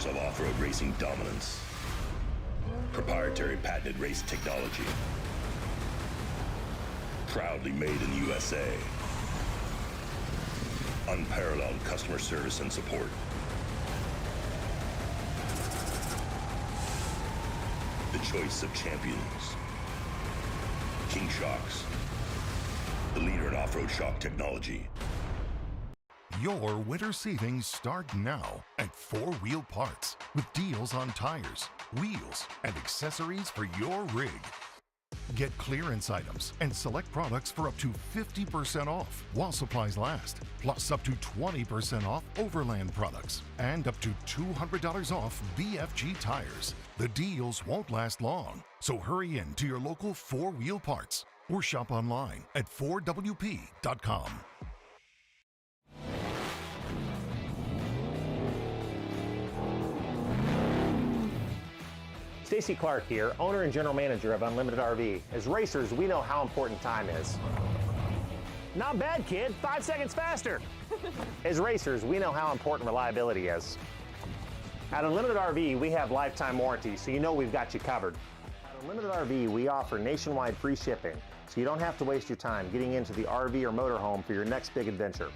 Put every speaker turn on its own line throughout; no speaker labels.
years of off-road racing dominance. Proprietary patented race technology. Proudly made in the USA. Unparalleled customer service and support. The choice of champions. King Shocks. The leader in off-road shock technology.
Your winter savings start now at 4 Wheel Parts with deals on tires, wheels, and accessories for your rig. Get clearance items and select products for up to 50% off while supplies last, plus up to 20% off Overland products and up to $200 off BFG tires. The deals won't last long, so hurry in to your local 4 Wheel Parts or shop online at 4WP.com.
Stacy Clark here, owner and general manager of Unlimited RV. As racers, we know how important time is. Not bad, kid. 5 seconds faster. As racers, we know how important reliability is. At Unlimited RV, we have lifetime warranty, so you know we've got you covered. At Unlimited RV, we offer nationwide free shipping, so you don't have to waste your time getting into the RV or motorhome for your next big adventure.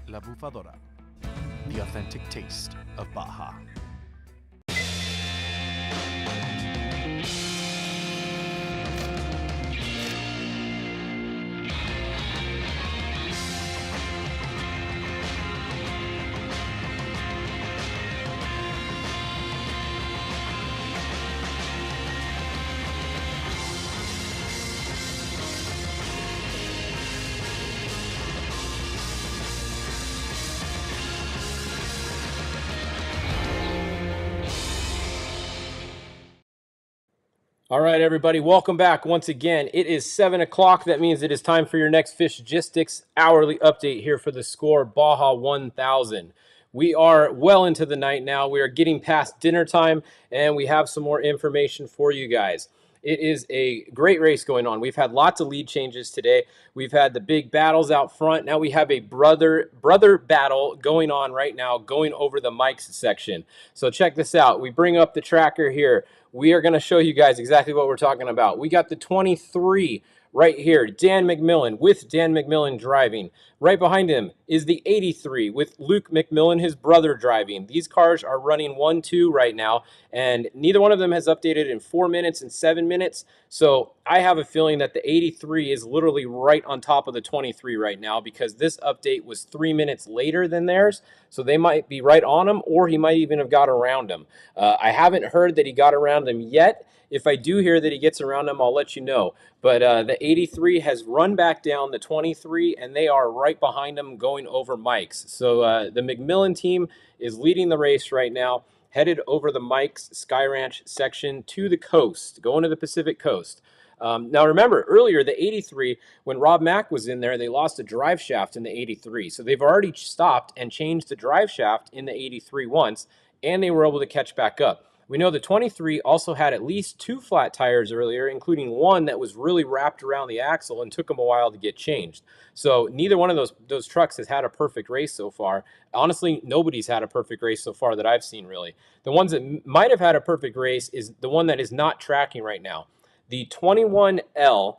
La Bufadora, the authentic taste of Baja.
All right, everybody, welcome back once again. It is 7 o'clock. That means it is time for your next Fishgistics hourly update here for the Score Baja 1000. We are well into the night now. We are getting past dinner time, and we have some more information for you guys. It is a great race going on. We've had lots of lead changes today. We've had the big battles out front. Now we have a brother battle going on right now, going over the mics section. So check this out. We bring up the tracker here. We are going to show you guys exactly what we're talking about. We got the 23 right here, Dan McMillan, with Dan McMillan driving. Right behind him is the 83 with Luke McMillan, his brother, driving. These cars are running 1-2 right now, and neither one of them has updated in 4 minutes and 7 minutes. So I have a feeling that the 83 is literally right on top of the 23 right now, because this update was 3 minutes later than theirs. So they might be right on him, or he might even have got around him. I haven't heard that he got around him yet. If I do hear that he gets around him, I'll let you know. But the 83 has run back down the 23, and they are right behind him going over mics. So the McMillan team is leading the race right now, headed over the Mike's Sky Ranch section to the coast, going to the Pacific coast. Now remember, earlier, the 83, when Rob Mack was in there, they lost a drive shaft in the 83. So they've already stopped and changed the drive shaft in the 83 once, and they were able to catch back up. We know the 23 also had at least 2 flat tires earlier, including one that was really wrapped around the axle and took them a while to get changed. So neither one of those trucks has had a perfect race so far. Honestly, nobody's had a perfect race so far that I've seen, really. The ones that might have had a perfect race is the one that is not tracking right now. The 21L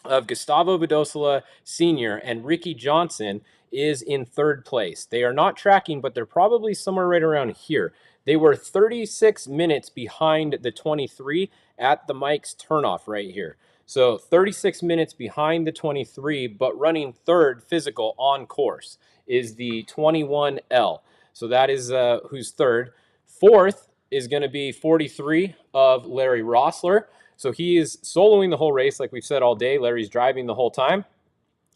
of Gustavo Bedosola Sr. and Ricky Johnson is in 3rd place. They are not tracking, but they're probably somewhere right around here. They were 36 minutes behind the 23 at the Mike's turnoff right here. So 36 minutes behind the 23, but running 3rd physical on course is the 21L. So that is who's 3rd. 4th is going to be 43 of Larry Rossler. So he is soloing the whole race, like we've said all day. Larry's driving the whole time.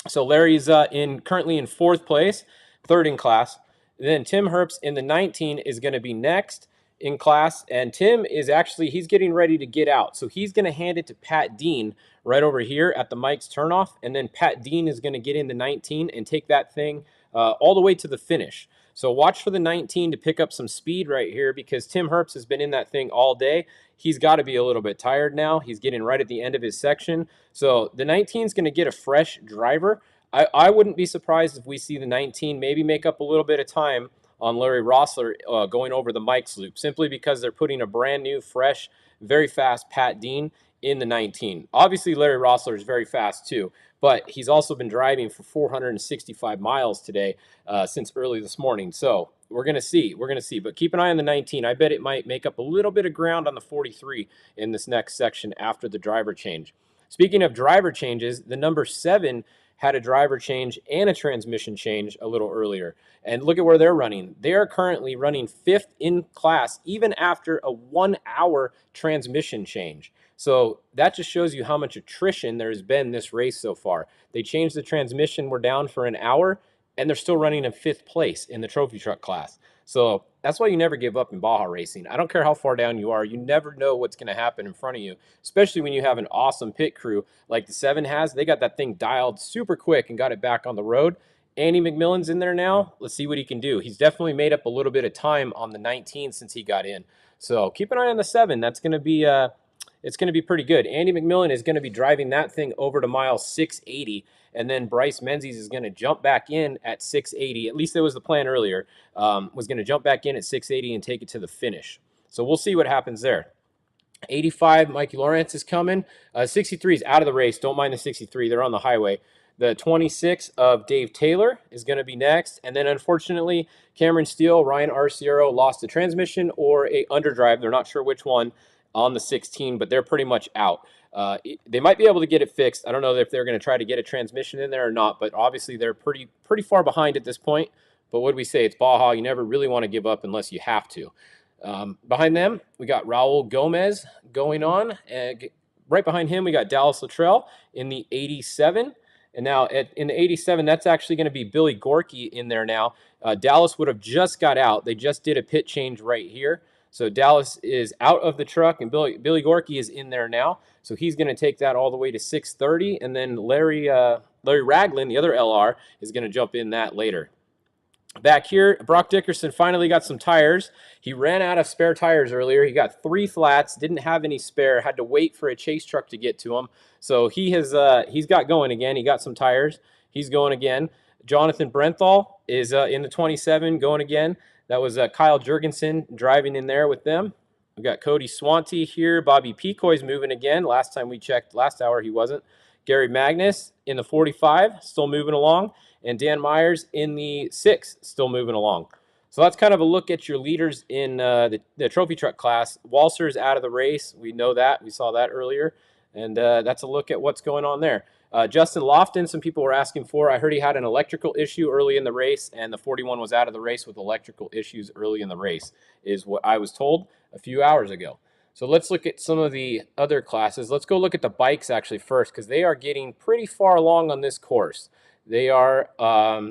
So Larry's currently in 4th place, 3rd in class. Then Tim Herbst in the 19 is going to be next in class, and Tim is he's getting ready to get out. So he's going to hand it to Pat Dean right over here at the Mike's turnoff, and then Pat Dean is going to get in the 19 and take that thing all the way to the finish. So watch for the 19 to pick up some speed right here, because Tim Herbst has been in that thing all day. He's got to be a little bit tired now. He's getting right at the end of his section. So the 19 is going to get a fresh driver. I wouldn't be surprised if we see the 19 maybe make up a little bit of time on Larry Rossler going over the Mike's loop, simply because they're putting a brand new, fresh, very fast Pat Dean in the 19. Obviously, Larry Rossler is very fast too, but he's also been driving for 465 miles today since early this morning. So we're going to see. We're going to see. But keep an eye on the 19. I bet it might make up a little bit of ground on the 43 in this next section after the driver change. Speaking of driver changes, the number 7 had a driver change and a transmission change a little earlier. And look at where they're running. They are currently running 5th in class, even after a 1-hour transmission change. So that just shows you how much attrition there's been this race so far. They changed the transmission, we're down for an hour, and they're still running in 5th place in the trophy truck class. So that's why you never give up in Baja racing. I don't care how far down you are. You never know what's going to happen in front of you, especially when you have an awesome pit crew like the 7 has. They got that thing dialed super quick and got it back on the road. Andy McMillan's in there now. Let's see what he can do. He's definitely made up a little bit of time on the 19 since he got in. So keep an eye on the 7. That's going to be it's going to be pretty good. Andy McMillan is going to be driving that thing over to mile 680, and then Bryce Menzies is going to jump back in at 680. At least that was the plan earlier. Was going to jump back in at 680 and take it to the finish. So we'll see what happens there. 85, Mikey Lawrence is coming. 63 is out of the race. Don't mind the 63. They're on the highway. The 26 of Dave Taylor is going to be next. And then, unfortunately, Cameron Steele, Ryan Arciero lost a transmission or a underdrive. They're not sure which one on the 16, but they're pretty much out. They might be able to get it fixed. I don't know if they're going to try to get a transmission in there or not, but obviously they're pretty far behind at this point. But what do we say? It's Baja. You never really want to give up unless you have to. Behind them, we got Raul Gomez going on. And right behind him, we got Dallas Luttrell in the 87. And now in the 87, that's actually going to be Billy Gorky in there now. Dallas would have just got out. They just did a pit change right here. So Dallas is out of the truck, and Billy Gorky is in there now. So he's going to take that all the way to 630. And then Larry Ragland, the other LR, is going to jump in that later. Back here, Brock Dickerson finally got some tires. He ran out of spare tires earlier. He got 3 flats, didn't have any spare, had to wait for a chase truck to get to him. So he's got going again. He got some tires. He's going again. Jonathan Brenthal is in the 27 going again. That was Kyle Jurgensen driving in there with them. We've got Cody Swanty here. Bobby Pecoy's moving again. Last time we checked, last hour, he wasn't. Gary Magnus in the 45, still moving along. And Dan Myers in the 6, still moving along. So that's kind of a look at your leaders in the trophy truck class. Walser's out of the race. We know that. We saw that earlier. And that's a look at what's going on there. Justin Lofton, some people were asking for. I heard he had an electrical issue early in the race, and the 41 was out of the race with electrical issues early in the race, is what I was told a few hours ago. So let's look at some of the other classes. Let's go look at the bikes actually first, because they are getting pretty far along on this course. They are,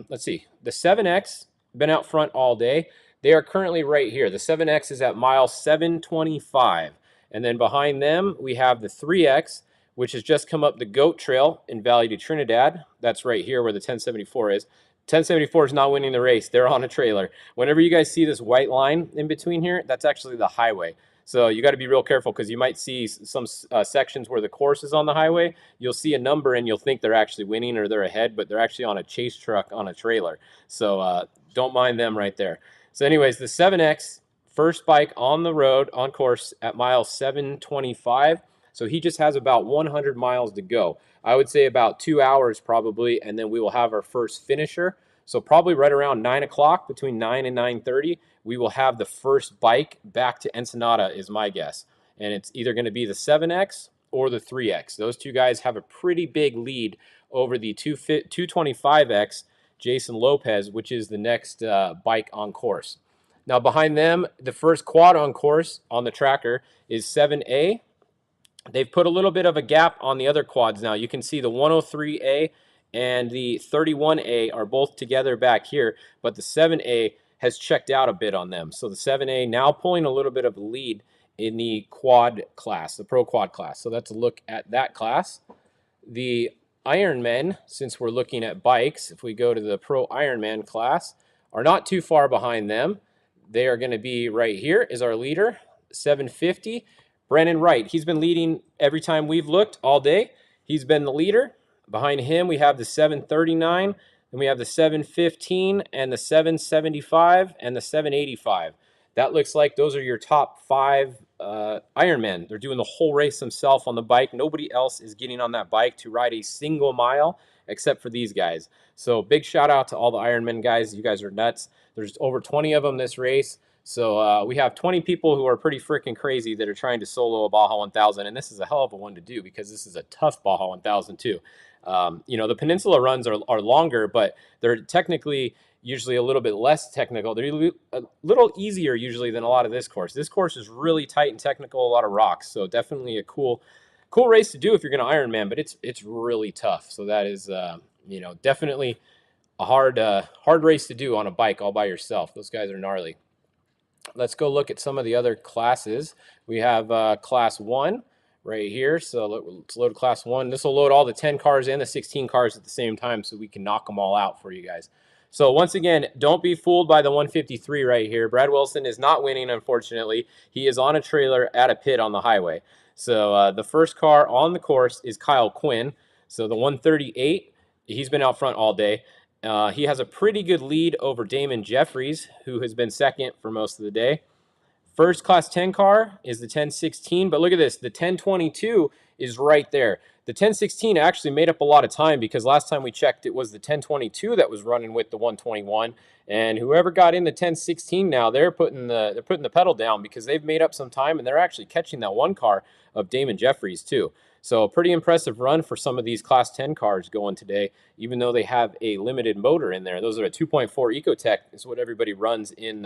let's see, the 7X, been out front all day. They are currently right here. The 7X is at mile 725. And then behind them, we have the 3X, which has just come up the Goat Trail in Valley de Trinidad. That's right here where the 1074 is. 1074 is not winning the race. They're on a trailer. Whenever you guys see this white line in between here, that's actually the highway. So you got to be real careful, because you might see some sections where the course is on the highway. You'll see a number and you'll think they're actually winning or they're ahead, but they're actually on a chase truck on a trailer. So don't mind them right there. So anyways, the 7X, first bike on the road, on course at mile 725. So he just has about 100 miles to go. I would say about 2 hours probably, and then we will have our first finisher. So probably right around 9 o'clock, between 9 and 9:30, we will have the first bike back to Ensenada is my guess. And it's either going to be the 7X or the 3X. Those two guys have a pretty big lead over the 225X, Jason Lopez, which is the next bike on course. Now behind them, the first quad on course on the tracker is 7A. They've put a little bit of a gap on the other quads now. You can see the 103A and the 31A are both together back here, but the 7A has checked out a bit on them. So the 7A now pulling a little bit of a lead in the quad class, the pro quad class. So that's a look at that class. The Ironmen, since we're looking at bikes, if we go to the pro Ironman class, are not too far behind them. They are going to be right here is our leader, 750. Brennan Wright, he's been leading every time we've looked all day. He's been the leader. Behind him, we have the 739, then we have the 715 and the 775 and the 785. That looks like those are your top 5 Ironmen. They're doing the whole race themselves on the bike. Nobody else is getting on that bike to ride a single mile except for these guys. So big shout out to all the Ironman guys. You guys are nuts. There's over 20 of them this race. So we have 20 people who are pretty freaking crazy that are trying to solo a Baja 1000, and this is a hell of a one to do because this is a tough Baja 1000 too. You know, the Peninsula runs are longer, but they're technically usually a little bit less technical. They're a little easier usually than a lot of this course. This course is really tight and technical, a lot of rocks, so definitely a cool race to do if you're going to Ironman, but it's really tough. So that is, you know, definitely a hard race to do on a bike all by yourself. Those guys are gnarly. Let's go look at some of the other classes. We have class 1 right here. So let's load class 1. This will load all the 10 cars and the 16 cars at the same time so we can knock them all out for you guys. So once again, don't be fooled by the 153 right here. Brad Wilson is not winning, unfortunately. He is on a trailer at a pit on the highway. So the first car on the course is Kyle Quinn. So the 138, he's been out front all day. He has a pretty good lead over Damon Jeffries, who has been second for most of the day. First class 10 car is the 1016, but look at this. The 1022 is right there. The 1016 actually made up a lot of time because last time we checked, it was the 1022 that was running with the 121. And whoever got in the 1016 now, they're putting the pedal down because they've made up some time and they're actually catching that one car of Damon Jeffries too. So a pretty impressive run for some of these Class 10 cars going today, even though they have a limited motor in there. Those are a 2.4 Ecotech. Is what everybody runs in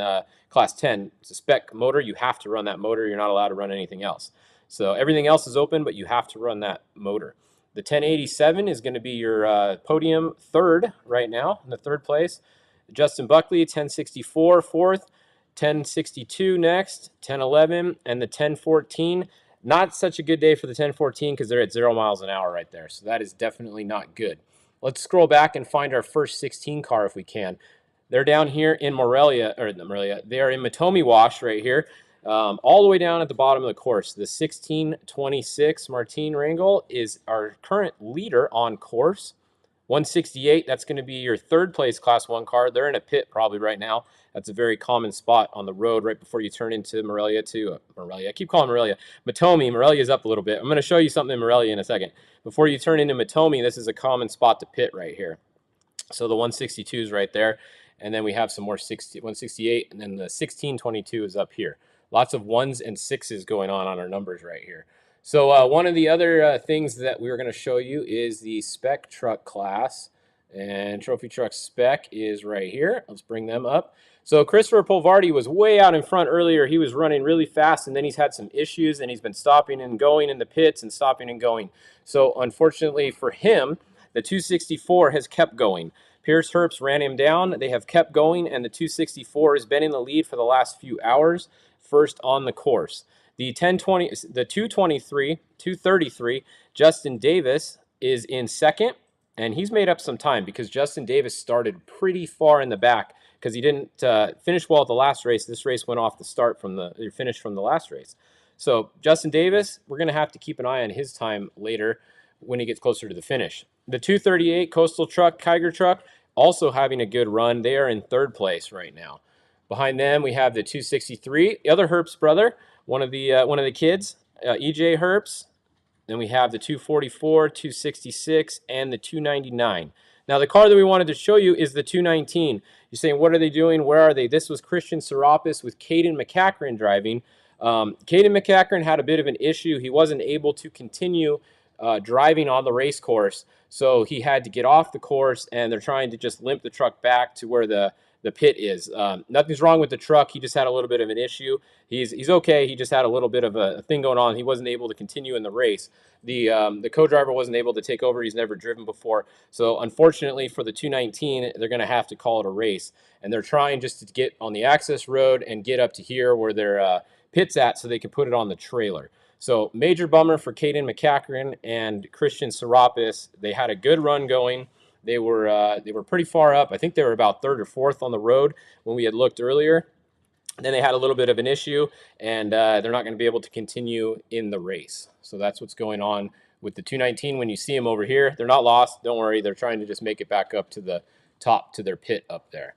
Class 10. It's a spec motor. You have to run that motor. You're not allowed to run anything else. So everything else is open, but you have to run that motor. The 1087 is going to be your podium third right now, in the third place. Justin Buckley, 1064 fourth, 1062 next, 1011, and the 1014. Not such a good day for the 1014 because they're at 0 miles an hour right there. So that is definitely not good. Let's scroll back and find our first 16 car if we can. They're down here in Morelia. They are in Matomi Wash right here, all the way down at the bottom of the course. The 1626 Martin Rangel is our current leader on course. 168, that's going to be your third place Class 1 car. They're in a pit probably right now. That's a very common spot on the road right before you turn into Morelia to Morelia. I keep calling Morelia. Matomi. Morelia is up a little bit. I'm going to show you something in Morelia in a second. Before you turn into Matomi, this is a common spot to pit right here. So the 162 is right there. And then we have some more 168, and then the 1622 is up here. Lots of 1s and 6s going on our numbers right here. So one of the other things that we were going to show you is the spec truck class. And trophy truck spec is right here. Let's bring them up. So Christopher Polvardi was way out in front earlier. He was running really fast, and then he's had some issues, and he's been stopping and going in the pits and stopping and going. So unfortunately for him, the 264 has kept going. Pierce Herbst ran him down. They have kept going, and the 264 has been in the lead for the last few hours, first on the course. The 233, Justin Davis is in second, and he's made up some time because Justin Davis started pretty far in the back because he didn't finish well at the last race. This race went off the start from the finish from the last race. So Justin Davis, we're going to have to keep an eye on his time later when he gets closer to the finish. The 238 Coastal Truck, Kiger Truck, also having a good run. They are in third place right now. Behind them, we have the 263, the other Herbst brother, one of the kids, EJ Herbst. Then we have the 244, 266, and the 299. Now, the car that we wanted to show you is the 219. You're saying, what are they doing? Where are they? This was Christian Serapis with Caden McCachran driving. Caden McCachran had a bit of an issue. He wasn't able to continue driving on the race course, so he had to get off the course, and they're trying to just limp the truck back to where the the pit is. Nothing's wrong with the truck. He just had a little bit of an issue. He's okay. He just had a little bit of a thing going on. He wasn't able to continue in the race. The co-driver wasn't able to take over. He's never driven before. So unfortunately for the 219, they're going to have to call it a race. And they're trying just to get on the access road and get up to here where their pit's at so they can put it on the trailer. So major bummer for Caden McCachran and Christian Serapis. They had a good run going. They were pretty far up. I think they were about third or fourth on the road when we had looked earlier. Then they had a little bit of an issue, and they're not going to be able to continue in the race. So that's what's going on with the 219. When you see them over here, they're not lost. Don't worry. They're trying to just make it back up to the top to their pit up there.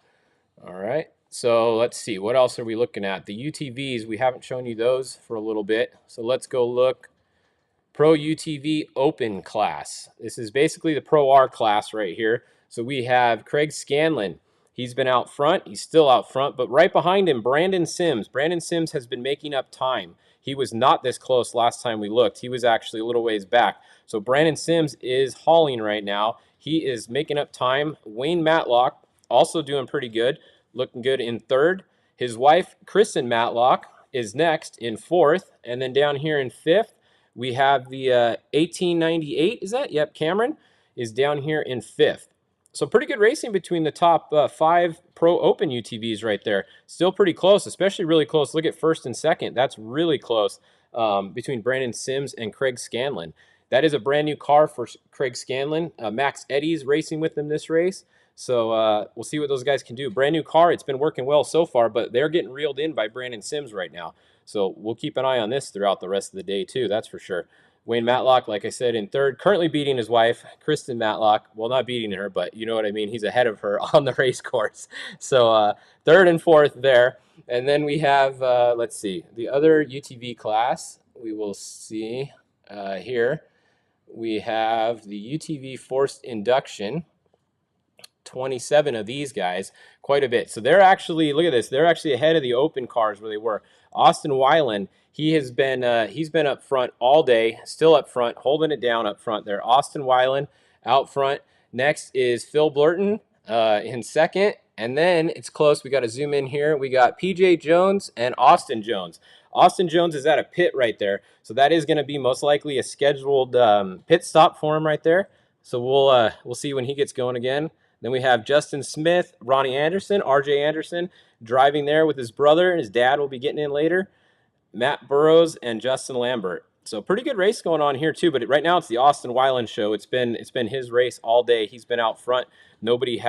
All right. So let's see. What else are we looking at? The UTVs, we haven't shown you those for a little bit. So let's go look. Pro UTV Open class. This is basically the Pro R class right here. So we have Craig Scanlon. He's been out front. He's still out front, but right behind him, Brandon Sims. Brandon Sims has been making up time. He was not this close last time we looked. He was actually a little ways back. So Brandon Sims is hauling right now. He is making up time. Wayne Matlock also doing pretty good, looking good in third. His wife, Kristen Matlock, is next in fourth. And then down here in fifth, we have the 1898, is that? Yep, Cameron is down here in fifth. So pretty good racing between the top 5 Pro Open UTVs right there. Still pretty close, especially really close. Look at first and second. That's really close between Brandon Sims and Craig Scanlon. That is a brand new car for Craig Scanlon. Max Eddy's racing with them this race. So we'll see what those guys can do. Brand new car. It's been working well so far, but they're getting reeled in by Brandon Sims right now. So we'll keep an eye on this throughout the rest of the day too, that's for sure. Wayne Matlock, like I said, in third, currently beating his wife, Kristen Matlock. Well, not beating her, but you know what I mean. He's ahead of her on the race course. So third and fourth there. And then we have, let's see, the other UTV class. We will see here. We have the UTV forced induction. 27 of these guys, quite a bit. So they're actually, look at this, they're actually ahead of the open cars where they were. Austin Weiland, he's been up front all day, still up front, holding it down up front there. Austin Weiland out front. Next is Phil Blurton in second. And then it's close. We got to zoom in here. We got PJ Jones and Austin Jones. Austin Jones is at a pit right there. So that is going to be most likely a scheduled pit stop for him right there. So we'll see when he gets going again. Then we have Justin Smith, Ronnie Anderson, RJ Anderson driving there with his brother, and his dad will be getting in later. Matt Burrows and Justin Lambert. So pretty good race going on here too, but right now it's the Austin Weiland show. It's been his race all day. He's been out front. Nobody's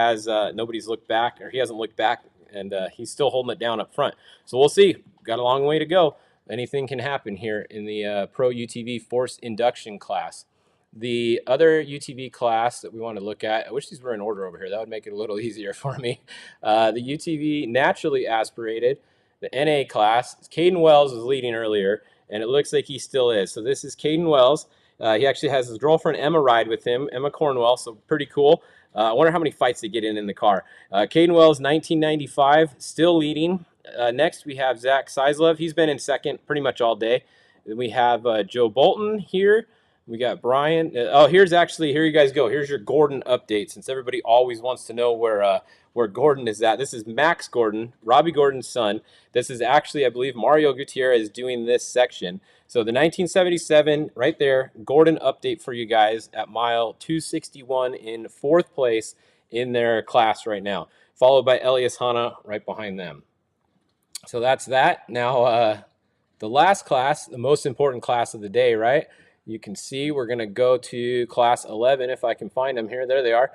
looked back, or he hasn't looked back, and he's still holding it down up front. So we'll see. Got a long way to go. Anything can happen here in the Pro UTV Force Induction class. The other UTV class that we want to look at, I wish these were in order over here. That would make it a little easier for me. The UTV Naturally Aspirated, the NA class. Caden Wells was leading earlier, and it looks like he still is. So this is Caden Wells. He actually has his girlfriend Emma ride with him, Emma Cornwell, so pretty cool. I wonder how many fights they get in the car. Caden Wells, 1995, still leading. Next, we have Zach Seislov. He's been in second pretty much all day. Then we have Joe Bolton here. We got Brian. Here you guys go. Here's your Gordon update, since everybody always wants to know where Gordon is at. This is Max Gordon, Robbie Gordon's son. This is actually, I believe, Mario Gutierrez doing this section. So the 1977, right there, Gordon update for you guys at mile 261 in fourth place in their class right now, followed by Elias Hanna right behind them. So that's that. Now, the last class, the most important class of the day, right? You can see we're going to go to class 11 if I can find them here. There they are.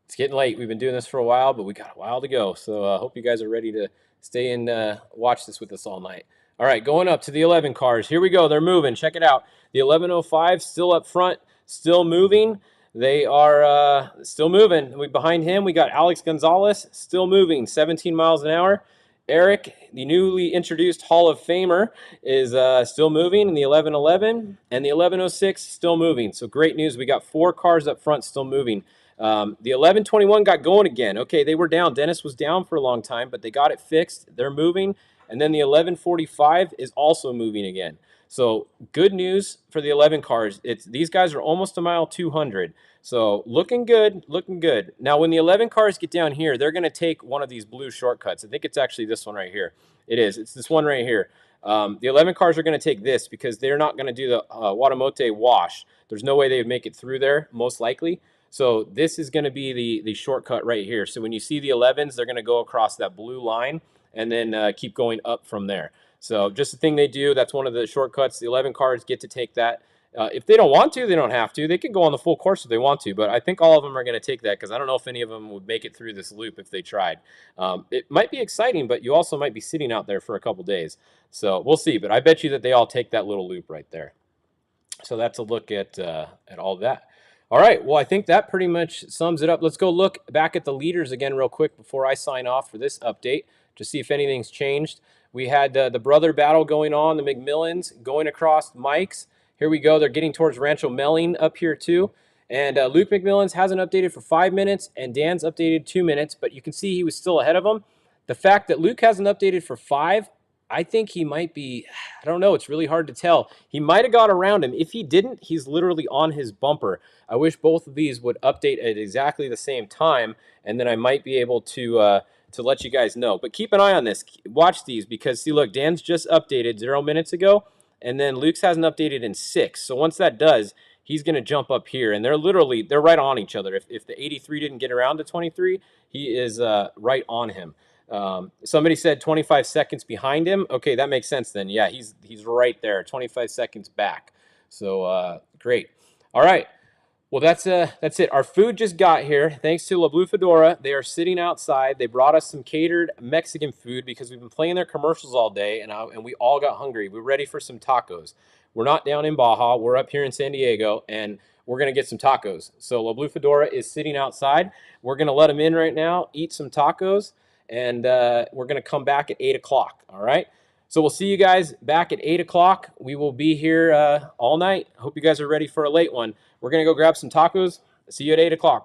It's getting late. We've been doing this for a while, but we got a while to go. So I hope you guys are ready to stay and watch this with us all night. All right, going up to the 11 cars. Here we go. They're moving. Check it out. The 1105 still up front, still moving. They are still moving. Behind him, we got Alex Gonzalez, still moving, 17 miles an hour. Eric, the newly introduced Hall of Famer, is still moving in the 1111, and the 1106 still moving. So great news. We got 4 cars up front still moving. The 1121 got going again. Okay, they were down. Dennis was down for a long time, but they got it fixed. They're moving And then the 1145 is also moving again. So good news for the 11 cars. These guys are almost a mile 200. So looking good, looking good. Now when the 11 cars get down here, they're going to take one of these blue shortcuts. I think it's actually this one right here. It is. It's this one right here. The 11 cars are going to take this because they're not going to do the Watamote wash. There's no way they would make it through there, most likely. So this is going to be the shortcut right here. So when you see the 11s, they're going to go across that blue line and then keep going up from there. So just the thing they do, that's one of the shortcuts. The 11 cars get to take that. If they don't want to, they don't have to. They can go on the full course if they want to, but I think all of them are going to take that because I don't know if any of them would make it through this loop if they tried. It might be exciting, but you also might be sitting out there for a couple days. So we'll see, but I bet you that they all take that little loop right there. So that's a look at all that. All right, well, I think that pretty much sums it up. Let's go look back at the leaders again real quick before I sign off for this update to see if anything's changed. We had the brother battle going on, the McMillans going across Mike's. Here we go. They're getting towards Rancho Melling up here too. And Luke McMillans hasn't updated for 5 minutes, and Dan's updated 2 minutes, but you can see he was still ahead of him. The fact that Luke hasn't updated for 5, I think he might be, I don't know, it's really hard to tell. He might have got around him. If he didn't, he's literally on his bumper. I wish both of these would update at exactly the same time, and then I might be able to let you guys know. But keep an eye on this. Watch these because, see, look, Dan's just updated 0 minutes ago, and then Luke's hasn't updated in 6. So once that does, he's going to jump up here, and they're right on each other. If the 83 didn't get around to 23, he is right on him. Somebody said 25 seconds behind him. Okay, that makes sense then. Yeah, he's right there, 25 seconds back. So great. All right. Well, that's it. Our food just got here. Thanks to La Blue Fedora. They are sitting outside. They brought us some catered Mexican food because we've been playing their commercials all day, and we all got hungry. We're ready for some tacos. We're not down in Baja. We're up here in San Diego, and we're going to get some tacos. So La Blue Fedora is sitting outside. We're going to let them in right now, eat some tacos, and we're going to come back at 8 o'clock, all right? So we'll see you guys back at 8 o'clock. We will be here all night. Hope you guys are ready for a late one. We're going to go grab some tacos. See you at 8 o'clock.